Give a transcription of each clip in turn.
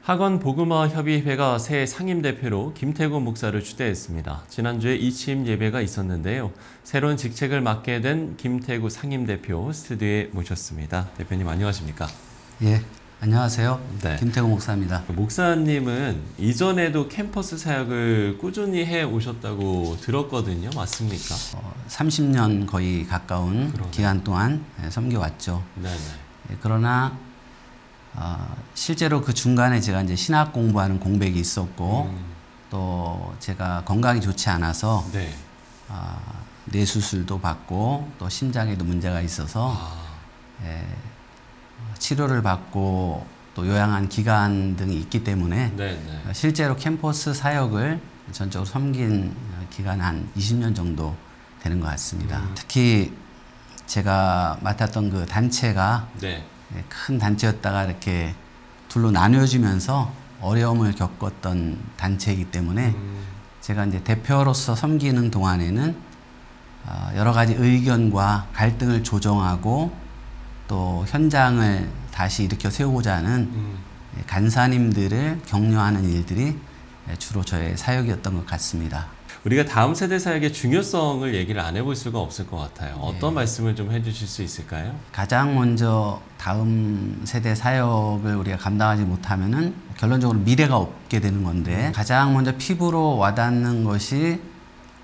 학원 복음화 협의회가 새 상임대표로 김태구 목사를 추대했습니다. 지난주에 이취임 예배가 있었는데요. 새로운 직책을 맡게 된 김태구 상임대표 스튜디오에 모셨습니다. 대표님 안녕하십니까? 예, 안녕하세요. 네. 김태구 목사입니다. 목사님은 이전에도 캠퍼스 사역을 꾸준히 해 오셨다고 들었거든요. 맞습니까? 30년 거의 가까운 그러네. 기간 동안 섬겨왔죠. 네네. 그러나 실제로 그 중간에 제가 이제 신학 공부하는 공백이 있었고 또 제가 건강이 좋지 않아서 네. 뇌수술도 받고 또 심장에도 문제가 있어서 치료를 받고 또 요양한 기간 등이 있기 때문에 네네. 실제로 캠퍼스 사역을 전적으로 섬긴 기간 한 20년 정도 되는 것 같습니다. 특히 제가 맡았던 그 단체가 네. 큰 단체였다가 이렇게 둘로 나뉘어지면서 어려움을 겪었던 단체이기 때문에 제가 이제 대표로서 섬기는 동안에는 여러 가지 의견과 갈등을 조정하고 또 현장을 다시 일으켜 세우고자 하는 간사님들을 격려하는 일들이 주로 저의 사역이었던 것 같습니다. 우리가 다음 세대 사역의 중요성을 얘기를 안 해볼 수가 없을 것 같아요. 어떤 말씀을 좀 해주실 수 있을까요? 가장 먼저 다음 세대 사역을 우리가 감당하지 못하면은 결론적으로 미래가 없게 되는 건데 가장 먼저 피부로 와닿는 것이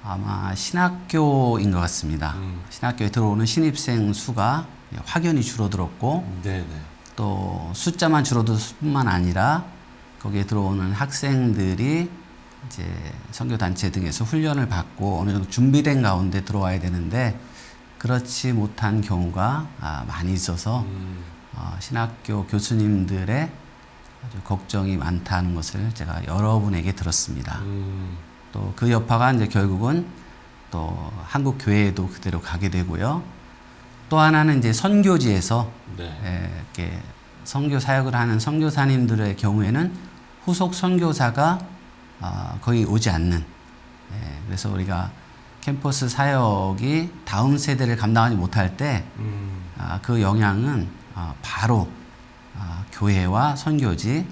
아마 신학교인 것 같습니다. 신학교에 들어오는 신입생 수가 확연히 줄어들었고 네네. 또 숫자만 줄어들 뿐만 아니라 거기에 들어오는 학생들이 이제 선교단체 등에서 훈련을 받고 어느 정도 준비된 가운데 들어와야 되는데 그렇지 못한 경우가 많이 있어서 신학교 교수님들의 아주 걱정이 많다는 것을 제가 여러분에게 들었습니다. 또 그 여파가 이제 결국은 또 한국 교회에도 그대로 가게 되고요. 또 하나는 이제 선교지에서 이렇게 선교 사역을 하는 선교사님들의 경우에는 후속 선교사가 거의 오지 않는. 그래서 우리가 캠퍼스 사역이 다음 세대를 감당하지 못할 때 그 영향은 바로 교회와 선교지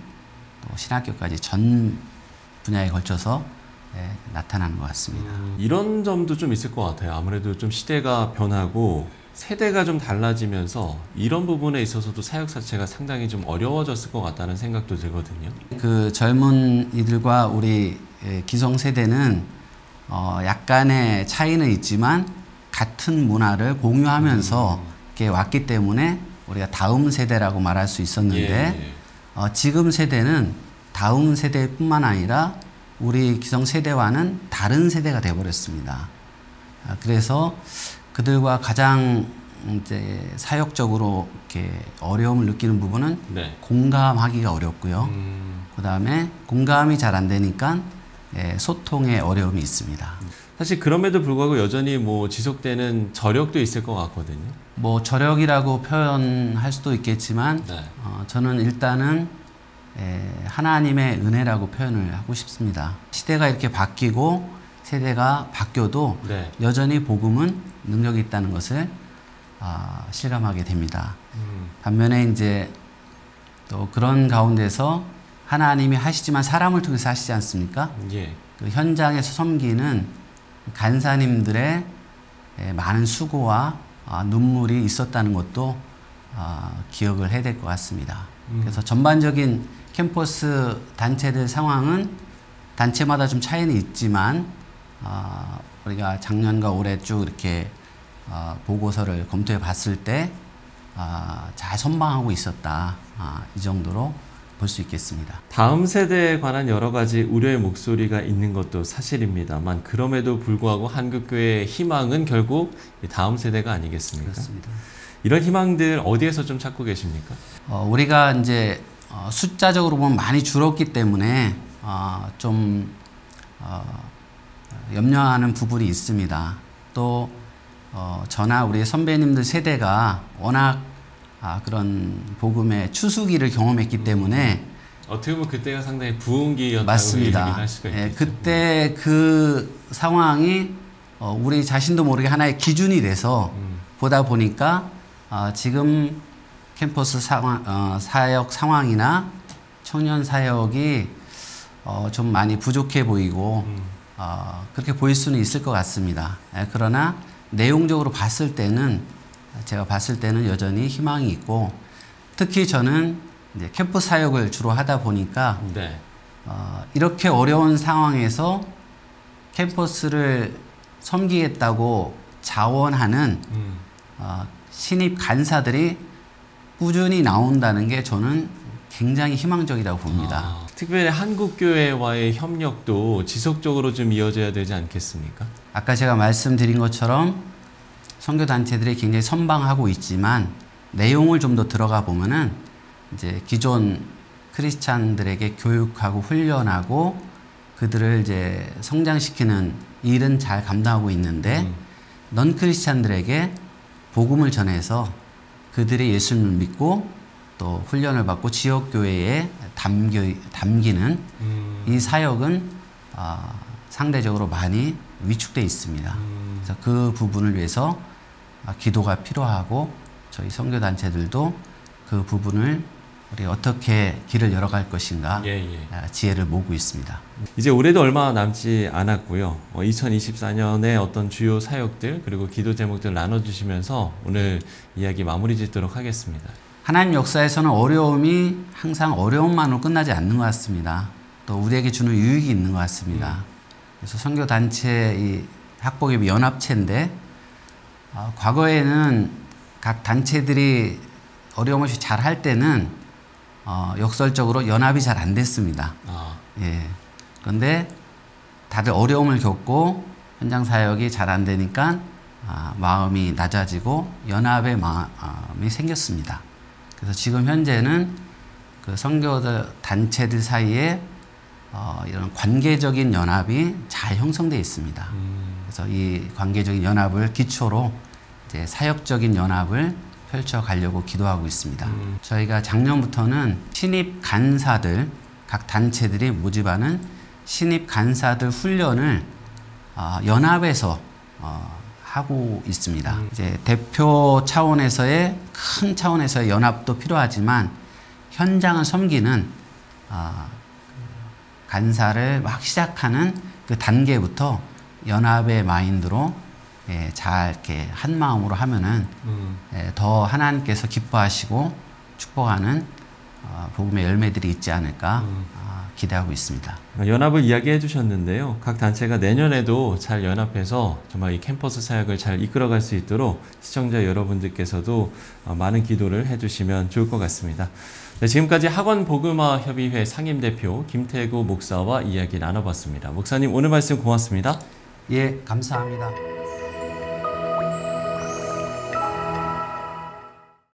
또 신학교까지 전 분야에 걸쳐서 나타나는 것 같습니다. 이런 점도 좀 있을 것 같아요. 아무래도 좀 시대가 변하고 세대가 좀 달라지면서 이런 부분에 있어서도 사역 자체가 상당히 좀 어려워졌을 것 같다는 생각도 들거든요. 그 젊은 이들과 우리 기성세대는 약간의 차이는 있지만 같은 문화를 공유하면서 이렇게 왔기 때문에 우리가 다음 세대라고 말할 수 있었는데 지금 세대는 다음 세대뿐만 아니라 우리 기성세대와는 다른 세대가 되어버렸습니다. 그래서 그들과 가장 이제 사역적으로 이렇게 어려움을 느끼는 부분은 공감하기가 어렵고요. 그 다음에 공감이 잘 안 되니까 소통에 어려움이 있습니다. 사실 그럼에도 불구하고 여전히 뭐 지속되는 저력도 있을 것 같거든요. 뭐 저력이라고 표현할 수도 있겠지만 저는 일단은 하나님의 은혜라고 표현을 하고 싶습니다. 시대가 이렇게 바뀌고 세대가 바뀌어도 여전히 복음은 능력이 있다는 것을 실감하게 됩니다. 반면에 이제 또 그런 가운데서 하나님이 하시지만 사람을 통해서 하시지 않습니까? 그 현장에서 섬기는 간사님들의 많은 수고와 눈물이 있었다는 것도 기억을 해야 될 것 같습니다. 그래서 전반적인 캠퍼스 단체들 상황은 단체마다 좀 차이는 있지만 우리가 작년과 올해 쭉 이렇게 보고서를 검토해 봤을 때 잘 선방하고 있었다. 이 정도로 볼 수 있겠습니다. 다음 세대에 관한 여러 가지 우려의 목소리가 있는 것도 사실입니다만 그럼에도 불구하고 한국교회의 희망은 결국 다음 세대가 아니겠습니까? 그렇습니다. 이런 희망들 어디에서 좀 찾고 계십니까? 우리가 이제 숫자적으로 보면 많이 줄었기 때문에 좀 염려하는 부분이 있습니다. 또 저나 우리 선배님들 세대가 워낙 그런 복음의 추수기를 경험했기 때문에 어떻게 보면 그때가 상당히 부흥기였다고 맞습니다. 얘기할 수가 있겠죠. 그때 그 상황이 우리 자신도 모르게 하나의 기준이 돼서 보다 보니까 지금 캠퍼스 사역 상황이나 청년 사역이 좀 많이 부족해 보이고 그렇게 보일 수는 있을 것 같습니다. 그러나 내용적으로 제가 봤을 때는 여전히 희망이 있고, 특히 저는 이제 캠프 사역을 주로 하다 보니까 네. 이렇게 어려운 상황에서 캠퍼스를 섬기겠다고 자원하는 신입 간사들이 꾸준히 나온다는 게 저는 굉장히 희망적이라고 봅니다. 특별히 한국교회와의 협력도 지속적으로 좀 이어져야 되지 않겠습니까? 아까 제가 말씀드린 것처럼 선교단체들이 굉장히 선방하고 있지만, 내용을 좀 더 들어가 보면은 이제 기존 크리스찬들에게 교육하고 훈련하고 그들을 이제 성장시키는 일은 잘 감당하고 있는데, 넌 크리스찬들에게 복음을 전해서 그들이 예수님을 믿고 또 훈련을 받고 지역교회에 담기는 이 사역은 상대적으로 많이 위축되어 있습니다. 그래서 그 부분을 위해서 기도가 필요하고, 저희 선교단체들도 그 부분을 우리 어떻게 길을 열어갈 것인가 지혜를 모으고 있습니다. 이제 올해도 얼마 남지 않았고요. 2024년에 어떤 주요 사역들 그리고 기도 제목들 나눠주시면서 오늘 이야기 마무리 짓도록 하겠습니다. 하나님 역사에서는 어려움이 항상 어려움만으로 끝나지 않는 것 같습니다. 또 우리에게 주는 유익이 있는 것 같습니다. 그래서 선교단체 이 학복의 연합체인데, 과거에는 각 단체들이 어려움 없이 잘 할 때는 역설적으로 연합이 잘 안 됐습니다. 예. 그런데 다들 어려움을 겪고 현장 사역이 잘 안 되니까 마음이 낮아지고 연합의 마음이 생겼습니다. 그래서 지금 현재는 그 선교 단체들 사이에 이런 관계적인 연합이 잘 형성되어 있습니다. 그래서 이 관계적인 연합을 기초로 이제 사역적인 연합을 펼쳐가려고 기도하고 있습니다. 저희가 작년부터는 신입 간사들, 각 단체들이 모집하는 신입 간사들 훈련을 연합에서 하고 있습니다. 이제 대표 차원에서의 큰 차원에서의 연합도 필요하지만, 현장을 섬기는 간사를 막 시작하는 그 단계부터 연합의 마인드로 잘 이렇게 한 마음으로 하면은 더 하나님께서 기뻐하시고 축복하는 복음의 열매들이 있지 않을까 기대하고 있습니다. 연합을 이야기해 주셨는데요. 각 단체가 내년에도 잘 연합해서 정말 이 캠퍼스 사역을 잘 이끌어갈 수 있도록 시청자 여러분들께서도 많은 기도를 해주시면 좋을 것 같습니다. 네, 지금까지 학원복음화협의회 상임대표 김태구 목사와 이야기 나눠봤습니다. 목사님, 오늘 말씀 고맙습니다. 예, 감사합니다.